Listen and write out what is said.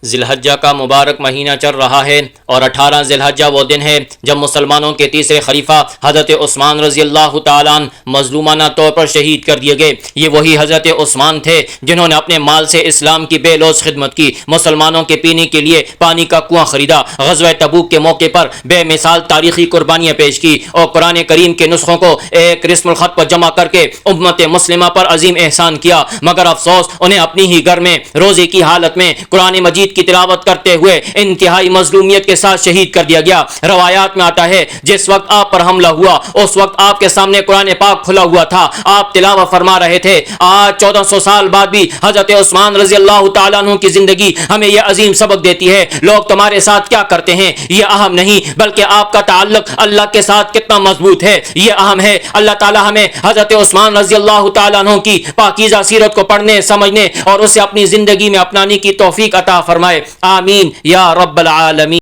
ذی الحجہ کا مبارک مہینہ چل رہا ہے اور 18 ذی الحجہ وہ دن ہے جب مسلمانوں کے تیسرے خلیفہ حضرت عثمان رضی اللہ تعالیٰ عنہ مظلومانہ طور پر شہید کر دیے گئے۔ یہ وہی حضرت عثمان تھے جنہوں نے اپنے مال سے اسلام کی بے لوث خدمت کی، مسلمانوں کے پینے کے لیے پانی کا کنواں خریدا، غزوہ تبوک کے موقع پر بے مثال تاریخی قربانیاں پیش کی اور قرآن کریم کے نسخوں کو ایک رسم الخط پر جمع کر کے امت مسلمہ پر عظیم احسان کیا۔ مگر افسوس انہیں اپنی ہی گھر میں روزے کی حالت میں قرآن مجید کی تلاوت کرتے ہوئے انتہائی مظلومیت کے ساتھ شہید کر دیا گیا۔ روایات میں آتا ہے جس وقت آپ پر حملہ ہوا اس وقت آپ کے سامنے قرآن پاک کھلا ہوا تھا، آپ تلاوت فرما رہے تھے۔ آج 1400 سال بعد بھی حضرت عثمان رضی اللہ تعالیٰ عنہ کی زندگی ہمیں یہ عظیم سبق دیتی ہے، لوگ تمہارے ساتھ کیا کرتے ہیں یہ اہم نہیں، بلکہ آپ کا تعلق اللہ کے ساتھ کتنا مضبوط ہے یہ اہم ہے۔ اللہ تعالیٰ ہمیں حضرت عثمان رضی اللہ تعالیٰ عنہ کی پاکیزہ سیرت کو پڑھنے، سمجھنے اور اسے اپنی زندگی میں اپنانے کی توفیق عطا فرمائے، آمین یا رب العالمین۔